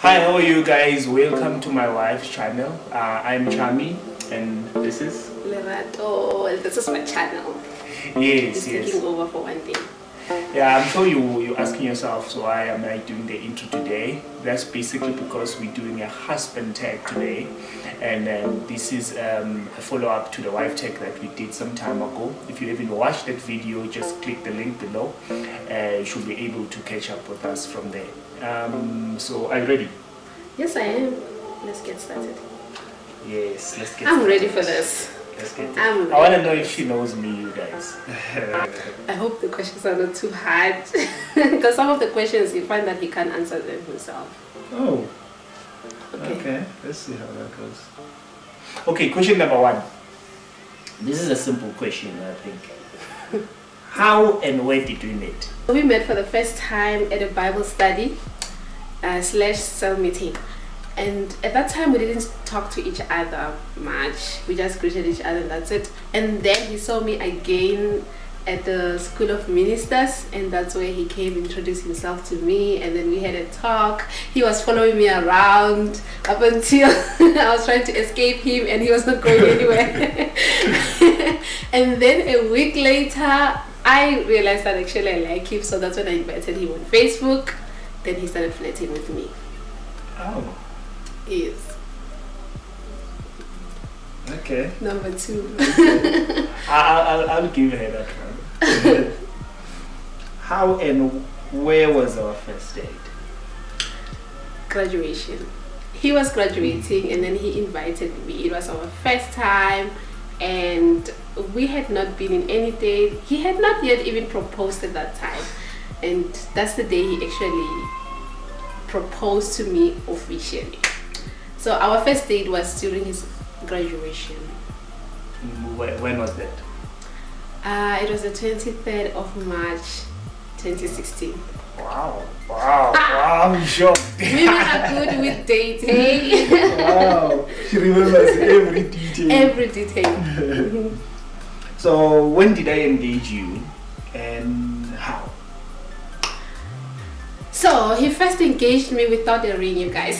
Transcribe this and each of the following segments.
Hi, how are you guys? Welcome to my wife's channel. I'm Charmy, and this is Lerato. This is my channel. Yes, He's taking over for one day. Yeah, I'm sure you're asking yourself, so why am I doing the intro today? That's basically because we're doing a husband tag today, and this is a follow-up to the wife tag that we did some time ago. If you haven't watched that video, just click the link below. You should be able to catch up with us from there. So are you ready? Yes, I am. Let's get started. Yes, let's get started. I'm ready for this. Let's get started. I want to know if she knows me, you guys. I hope the questions are not too hard. Because some of the questions you find that he can't answer them himself. Oh. Okay. Let's see how that goes. Okay, question number 1. This is a simple question, I think. How and where did we meet? We met for the first time at a Bible study / cell meeting, and at that time we didn't talk to each other much. We just greeted each other and that's it. And then he saw me again at the School of Ministers, and that's where he came, introduced himself to me, and then we had a talk. He was following me around up until I was trying to escape him and he was not going anywhere. And then a week later I realized that actually I like him, so that's when I invited him on Facebook. Then he started flirting with me. Oh. Yes. Okay. Number 2. Okay. I'll give her that one. How and where was our first date? Graduation. He was graduating and then he invited me. It was our first time and we had not been in any date. He had not yet even proposed at that time. And that's the day he actually proposed to me officially. So our first date was during his graduation. When was that? It was the 23rd of March 2016. Wow, I'm shocked. Women are good with dating. Wow, she remembers every detail. Every detail. So when did I engage you and how? So he first engaged me without a ring, you guys.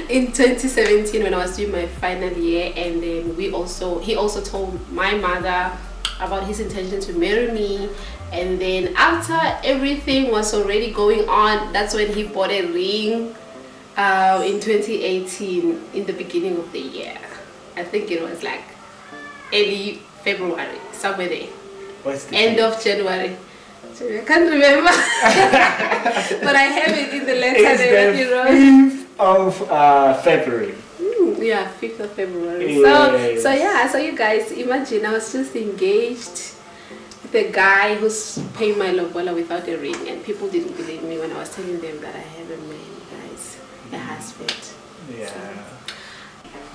In 2017 when I was doing my final year, and then he also told my mother about his intention to marry me. And then after everything was already going on, that's when he bought a ring in 2018, in the beginning of the year. I think it was like early February, somewhere there. What's the end date? of January. I can't remember. But I have it in the letter that he wrote. 5th of February. Yeah, 5th of February. Yes. So you guys imagine I was just engaged with a guy who's paying my lobola without a ring, and people didn't believe me when I was telling them that I have a man, guys, a husband. Yeah. So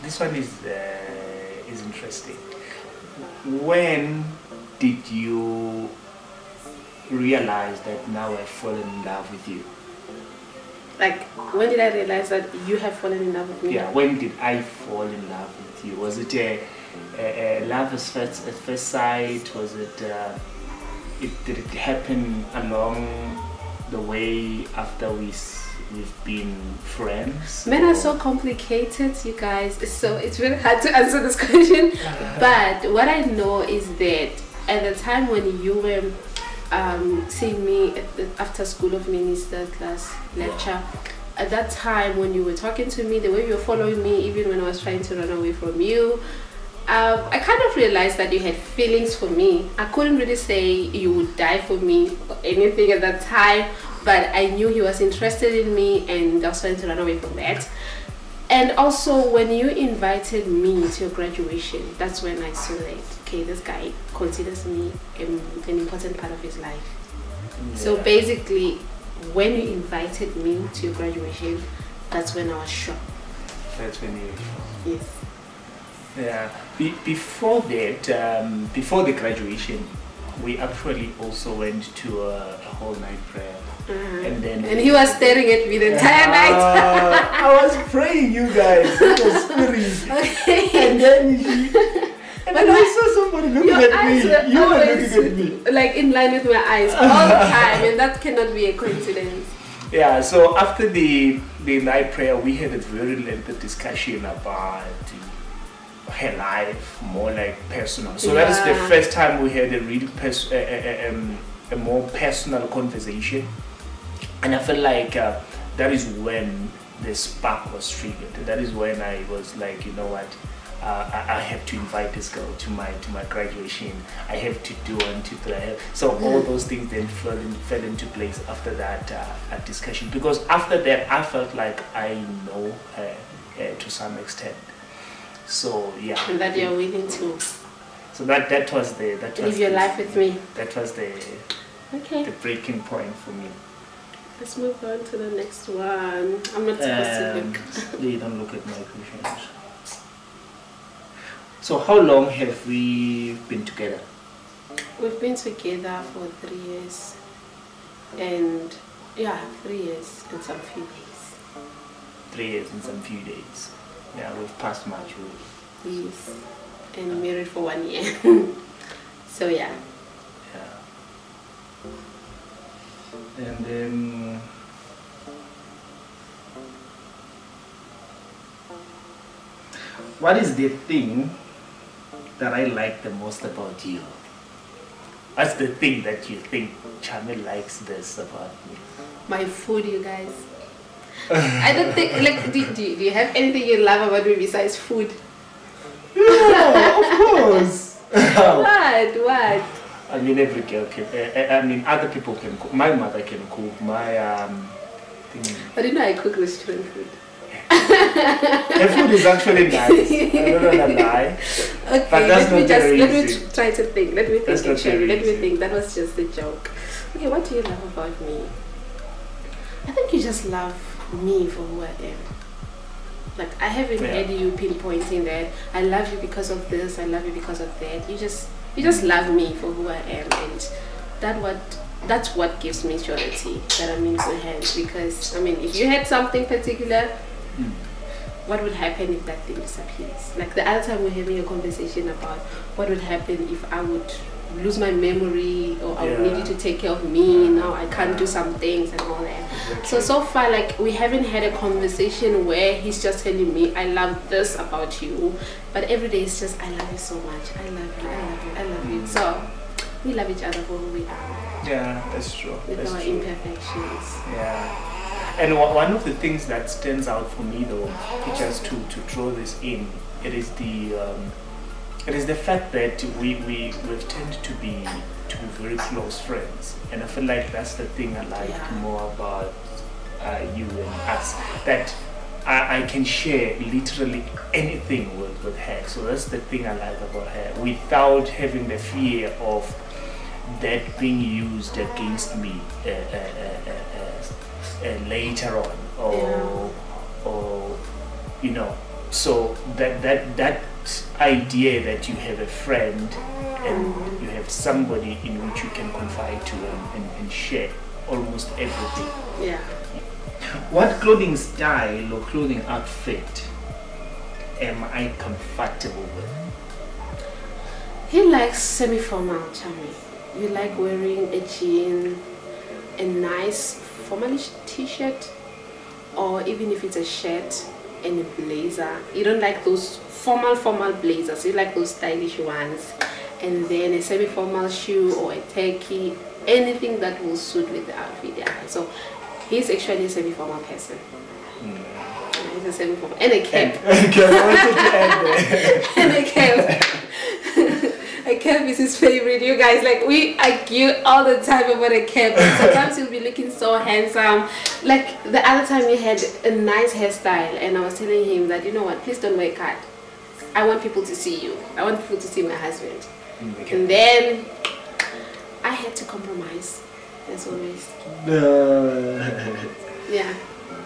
this one is interesting. When did you realize that now I've fallen in love with you? Like, when did I realize that you have fallen in love with me? Yeah, when did I fall in love with you? Was it a love at first sight? Was it, did it happen along the way after we've been friends? Men are so complicated, you guys, so it's really hard to answer this question. But what I know is that at the time when you were seeing me at the after School of Minister class lecture, at that time when you were talking to me, the way you were following me, even when I was trying to run away from you, I kind of realized that you had feelings for me. I couldn't really say you would die for me or anything at that time, but I knew he was interested in me and I was trying to run away from that. And also when you invited me to your graduation, that's when I saw that, okay, this guy considers me an important part of his life. Yeah. So basically, when you invited me to your graduation, that's when I was shocked. That's when you were shocked. Yes. Yeah. Before that, before the graduation, we actually also went to a whole night prayer. And he was staring at me the entire night. I was praying, you guys. It was spirit. Okay. And then and I saw somebody looking at me. You were looking at me. Like in line with my eyes all the time, and that cannot be a coincidence. Yeah, so after the night prayer, we had a very lengthy discussion about her life, more like personal. So that is the first time we had a real a more personal conversation, and I felt like that is when the spark was triggered. That is when I was like, you know what, I have to invite this girl to my graduation. I have to do 1, 2, 3. So all those things then fell into place after that discussion. Because after that, I felt like I know her to some extent. So yeah. And that you're willing to. So that was live your life with me. That was the breaking point for me. Let's move on to the next one. I'm not supposed to look. They don't look at my questions. So how long have we been together? We've been together for 3 years. And 3 years and some few days. 3 years and some few days. Yeah, we've passed maturity. Yes. And married for 1 year. So yeah. And then what is the thing that I like the most about you? What's the thing that you think Charmy likes this about me? My food, you guys. I don't think, like, do you have anything you love about me besides food? Yeah, of course. What? I mean, every girl can. I mean, other people can cook. My mother can cook. My thing. But you know, I cook restaurant food. The food is actually nice. I don't want to lie. Okay, but that's let me try to think. Let me think. Actually, let me think. That was just a joke. Okay, what do you love about me? I think you just love me for who I am. Like, I haven't heard you pinpointing that I love you because of this, I love you because of that. You just love me for who I am, and that's what gives me surety that I'm in good hands. Because I mean, if you had something particular, what would happen if that thing disappears? Like the other time we were having a conversation about what would happen if I would lose my memory, or I would need you to take care of me. Now I can't do some things and all that. Exactly. So far, like, we haven't had a conversation where he's just telling me I love this about you, but every day it's just I love you so much, I love you, I love you, I love you. So we love each other for who we are. Yeah, that's true. With our imperfections. Yeah. And one of the things that stands out for me, though, just to draw this in, it is the fact that we've tended to be very close friends, and I feel like that's the thing I like more about you and us, that I can share literally anything with her. So that's the thing I like about her, without having the fear of that being used against me later on, or you know. So that idea that you have a friend and you have somebody in which you can confide to and share almost everything. Yeah. What clothing style or clothing outfit am I comfortable with? He likes semi-formal, Charmy. You like wearing a jean, a nice formalish t-shirt, or even if it's a shirt and a blazer. You don't like those formal blazers. You like those stylish ones, and then a semi-formal shoe or a turkey, anything that will suit with the outfit. Yeah. So he's actually a semi-formal person. He's a semi-formal and a cap. And a cap. A cap is his favorite. You guys, like, we argue all the time about a cap. Sometimes he'll be looking so handsome. Like the other time he had a nice hairstyle, and I was telling him that, you know what, please don't wear cut. I want people to see you. I want people to see my husband. And then I had to compromise, as always. Yeah.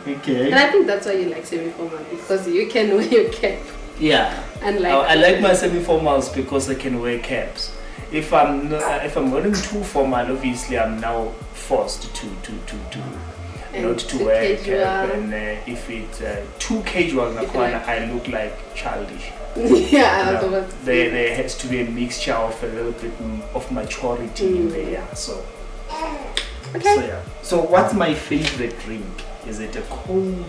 Okay. And I think that's why you like semi-formal, because you can wear your cap. Yeah. And I like my semi-formals because I can wear caps. If I'm wearing too formal, obviously I'm now forced to not to wear a cap. And if it's too casual, I look like childish. Yeah. There has to be a mixture of a little bit of maturity in there. So Okay. So yeah. So what's my favorite drink? Is it a cold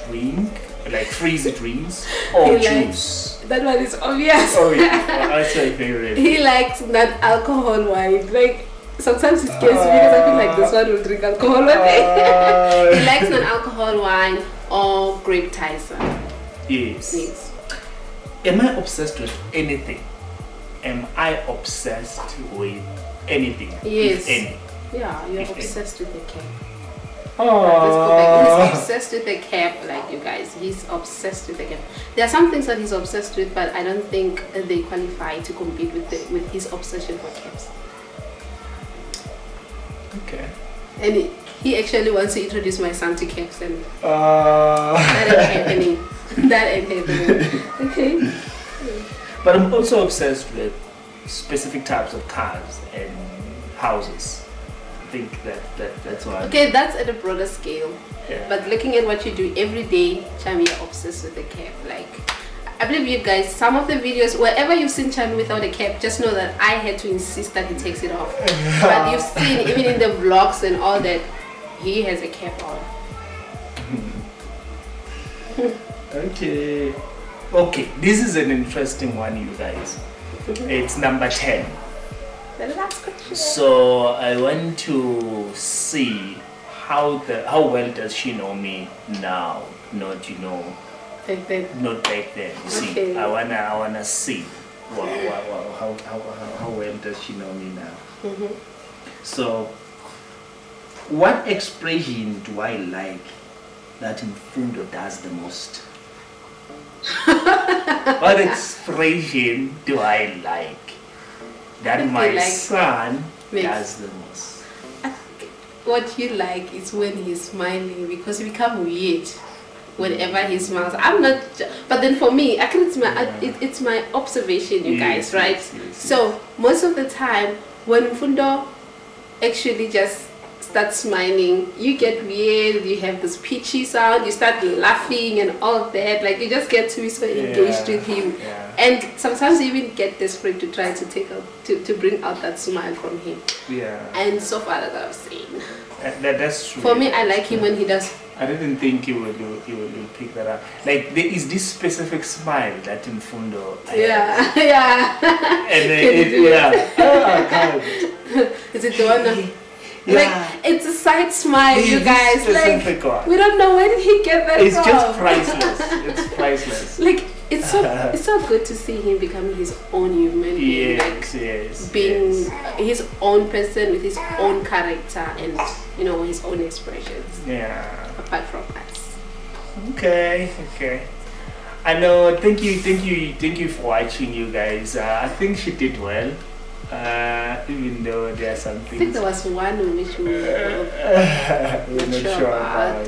drink, like freeze drinks, or juice? That one is obvious. Oh yeah, that's my favorite. He likes non-alcohol wine. Like sometimes it scares me because I feel like this one will drink alcohol one day. He likes non-alcohol wine or grape Tyson. Yes. Am I obsessed with anything? Am I obsessed with anything? Yes. If any? Yeah, you're obsessed with the cap. Oh. Let's go back. He's obsessed with the cap, like you guys. He's obsessed with the cap. There are some things that he's obsessed with, but I don't think they qualify to compete with his obsession for caps. Okay. And he actually wants to introduce my son to caps, and that ain't happening. That ain't happening. Okay. But I'm also obsessed with specific types of cars and houses. I think that's why. Okay, that's at a broader scale. Yeah. But looking at what you do every day, Charmy, you're obsessed with the cap. Like, I believe you guys, some of the videos, wherever you've seen Charmy without a cap, just know that I had to insist that he takes it off. But you've seen, even in the vlogs and all that, he has a cap on. Okay. Okay, this is an interesting one, you guys. It's number 10. The last question. So I want to see how well does she know me now, not Back then. not back then. You see, Okay. I wanna see how well does she know me now. So, what expression do I like that Mfundo does the most? What expression do I like that my son does the most? I think what you like is when he's smiling, because you become weird whenever he smiles. I'm not, but then for me, I can, it's my observation, you guys, right? So most of the time when Mfundo actually just starts smiling, you get weird, you have this pitchy sound, you start laughing and all that, like you just get to be so engaged with him. And sometimes you even get desperate to try to take out, to bring out that smile from him. And so far that I've seen. That's true. For me, I like him when he does. I didn't think you would pick that up. Like there is this specific smile that Mfundo. And I can't. Is it the one? Like it's a side smile, you guys. Like one. we don't know where did he get that from. It's just priceless. It's priceless. Like it's so good to see him becoming his own human being. Being his own person with his own character and his own expressions. Apart from us. Okay. I know. Thank you for watching, you guys. I think she did well. Even though there are some things. I think there was one which we were not sure about.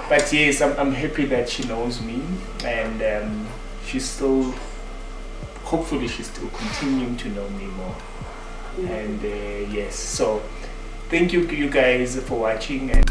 But yes, I'm happy that she knows me, and she's still, hopefully she's still continuing to know me more. And yes, so thank you guys for watching. And